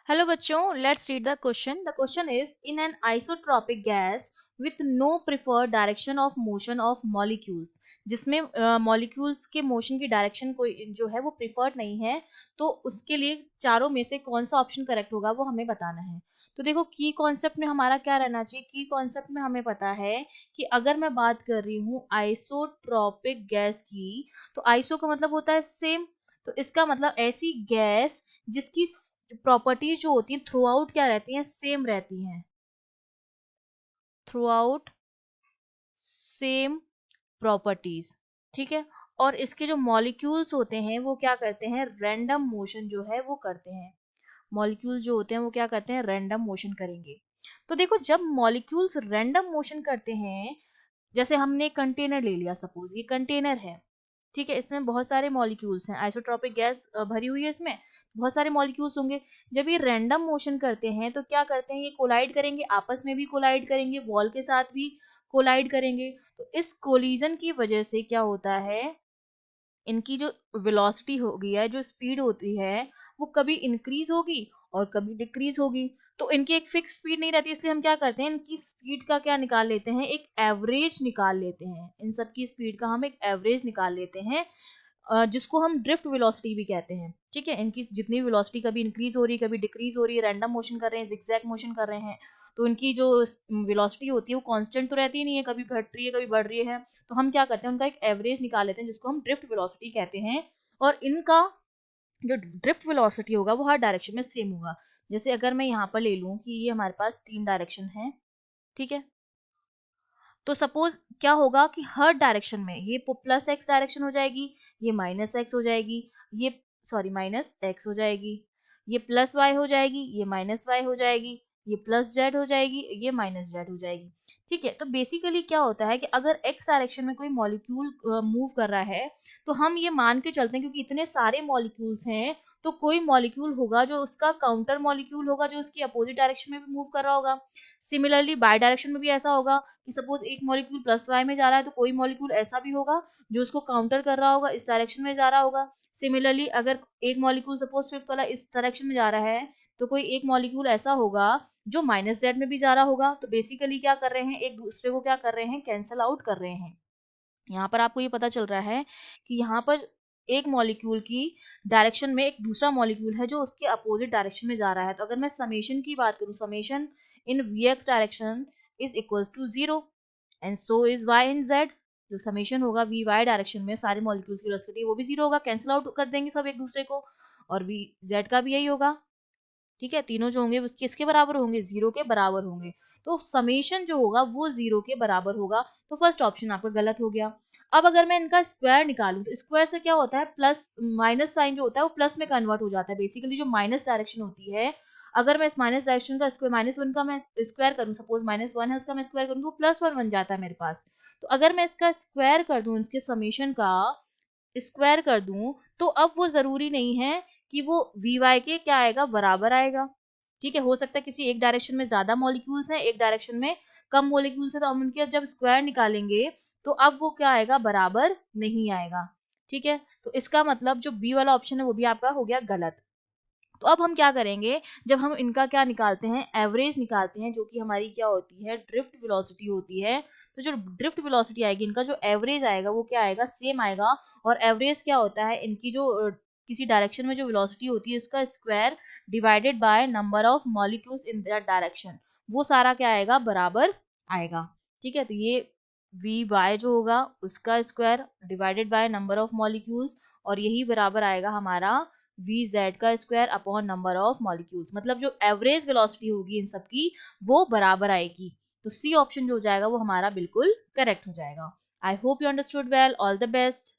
Hello बच्चों, let's read the question. The question is, in an isotropic gas with no preferred direction of motion of molecules, जिसमें molecules के motion की direction कोई जो है वो preferred नहीं है, तो उसके लिए चारों में से कौन सा ऑप्शन करेक्ट होगा वो हमें बताना है। तो देखो की कॉन्सेप्ट में हमारा क्या रहना चाहिए। की कॉन्सेप्ट में हमें पता है कि अगर मैं बात कर रही हूँ आइसोट्रॉपिक गैस की, तो आइसो का मतलब होता है सेम, तो इसका मतलब ऐसी गैस जिसकी प्रॉपर्टीज जो होती हैं थ्रू आउट क्या रहती हैं, सेम रहती हैं, थ्रू आउट सेम प्रॉपर्टीज। ठीक है। और इसके जो मॉलिक्यूल्स होते हैं वो क्या करते हैं, रैंडम मोशन जो है वो करते हैं। मॉलिक्यूल जो होते हैं वो क्या करते हैं, रैंडम मोशन करेंगे। तो देखो जब मॉलिक्यूल्स रैंडम मोशन करते हैं, जैसे हमने कंटेनर ले लिया, सपोज ये कंटेनर है, ठीक है, इसमें बहुत सारे मॉलिक्यूल्स हैं, आइसोट्रोपिक गैस भरी हुई है, इसमें बहुत सारे मॉलिक्यूल्स होंगे। जब ये रैंडम मोशन करते हैं तो क्या करते हैं, ये कोलाइड करेंगे, आपस में भी कोलाइड करेंगे, वॉल के साथ भी कोलाइड करेंगे। तो इस कोलिजन की वजह से क्या होता है, इनकी जो वेलोसिटी होगी है, जो स्पीड होती है, वो कभी इंक्रीज होगी और कभी डिक्रीज होगी। तो इनकी एक फिक्स स्पीड नहीं रहती, इसलिए हम क्या करते हैं, इनकी स्पीड का क्या निकाल लेते हैं, एक एवरेज निकाल लेते हैं। इन सब की स्पीड का हम एक एवरेज निकाल लेते हैं, जिसको हम ड्रिफ्ट वेलोसिटी भी कहते हैं। ठीक है, इनकी जितनी वेलोसिटी कभी इंक्रीज हो रही है, कभी डिक्रीज हो रही है, रैंडम मोशन कर रहे हैं, जिगजैग मोशन कर रहे हैं, तो इनकी जो वेलोसिटी होती है वो कांस्टेंट तो रहती ही नहीं है, कभी घट रही है कभी बढ़ रही है। तो हम क्या करते हैं, उनका एक एवरेज निकाल लेते हैं, जिसको हम ड्रिफ्ट वेलोसिटी कहते हैं। और इनका जो ड्रिफ्ट वेलोसिटी होगा वो हर डायरेक्शन में सेम होगा। जैसे अगर मैं यहाँ पर ले लूँ कि ये हमारे पास 3 डायरेक्शन है, ठीक है, तो सपोज क्या होगा कि हर डायरेक्शन में ये प्लस एक्स डायरेक्शन हो जाएगी, ये माइनस एक्स हो जाएगी, ये सॉरी माइनस एक्स हो जाएगी, ये प्लस वाई हो जाएगी, ये माइनस वाई हो जाएगी, ये प्लस जेड हो जाएगी, ये माइनस जेड हो जाएगी। ठीक है, तो बेसिकली क्या होता है कि अगर एक्स डायरेक्शन में कोई मॉलिक्यूल मूव कर रहा है, तो हम ये मान के चलते हैं क्योंकि इतने सारे मॉलिक्यूल्स हैं, तो कोई मॉलिक्यूल होगा जो उसका काउंटर मॉलिक्यूल होगा, जो उसकी अपोजिट डायरेक्शन में भी मूव कर रहा होगा। सिमिलरली बाय डायरेक्शन में भी ऐसा होगा कि सपोज एक मॉलिक्यूल प्लस वाई में जा रहा है, तो कोई मॉलिक्यूल ऐसा भी होगा जो उसको काउंटर कर रहा होगा, इस डायरेक्शन में जा रहा होगा। सिमिलरली अगर एक मॉलिक्यूल सपोज फिफ्थ वाला इस डायरेक्शन में जा रहा है, तो कोई एक मॉलिक्यूल ऐसा होगा जो माइनस जेड में भी जा रहा होगा। तो बेसिकली क्या कर रहे हैं, एक दूसरे को क्या कर रहे हैं, कैंसल आउट कर रहे हैं। यहाँ पर आपको ये पता चल रहा है कि यहाँ पर एक मॉलिक्यूल की डायरेक्शन में एक दूसरा मॉलिक्यूल है जो उसके अपोजिट डायरेक्शन में जा रहा है। तो अगर मैं समेशन की बात करूँ, summation in V X direction is equals to 0 and so is Y in Z. जो समेशन होगा वी वाई डायरेक्शन में सारे मॉलिक्यूल्स की वेलोसिटी वो भी 0 होगा, कैंसिल आउट कर देंगे सब एक दूसरे को। और वी जेड का भी यही होगा। ठीक है, तीनों जो होंगे किसके बराबर होंगे, 0 के बराबर होंगे। तो समेशन जो होगा वो 0 के बराबर होगा। तो फर्स्ट ऑप्शन आपका गलत हो गया। अब अगर मैं इनका स्क्वायर निकालूं, तो स्क्वायर से क्या होता है, प्लस माइनस साइन जो होता है वो प्लस में कन्वर्ट हो जाता है। बेसिकली जो माइनस डायरेक्शन होती है, अगर मैं इस माइनस डायरेक्शन का स्क्वायर -1 का मैं स्क्वायर करूं, सपोज -1 है उसका मैं स्क्वायर करूं, तो +1 बन जाता है मेरे पास। तो अगर मैं इसका स्क्वायर कर दूं, इसके समेशन का स्क्वायर कर दूं, तो अब वो जरूरी नहीं है कि वो वी वाई के क्या आएगा, बराबर आएगा। ठीक है, हो सकता है किसी एक डायरेक्शन में ज्यादा मॉलिक्यूल्स हैं, एक डायरेक्शन में कम मॉलिक्यूल्स है, तो हम उनके जब स्क्वायर निकालेंगे तो अब वो क्या आएगा, बराबर नहीं आएगा। ठीक है, तो इसका मतलब जो बी वाला ऑप्शन है वो भी आपका हो गया गलत। तो अब हम क्या करेंगे, जब हम इनका क्या निकालते हैं, एवरेज निकालते हैं, जो कि हमारी क्या होती है, ड्रिफ्ट वेलोसिटी होती है। तो जो ड्रिफ्ट वेलोसिटी आएगी, इनका जो एवरेज आएगा वो क्या आएगा, सेम आएगा। और एवरेज क्या होता है, इनकी जो किसी डायरेक्शन में जो वेलोसिटी होती है उसका square divided by number of molecules in that direction, वो सारा क्या आएगा, बराबर आएगा। ठीक है, तो ये वी वाई जो होगा उसका square divided by number of molecules, और यही बराबर आएगा हमारा वी जेड का square upon number of molecules. मतलब जो एवरेज वेलोसिटी होगी इन सब की वो बराबर आएगी। तो सी ऑप्शन जो हो जाएगा वो हमारा बिल्कुल करेक्ट हो जाएगा। I hope you understood well. All the best.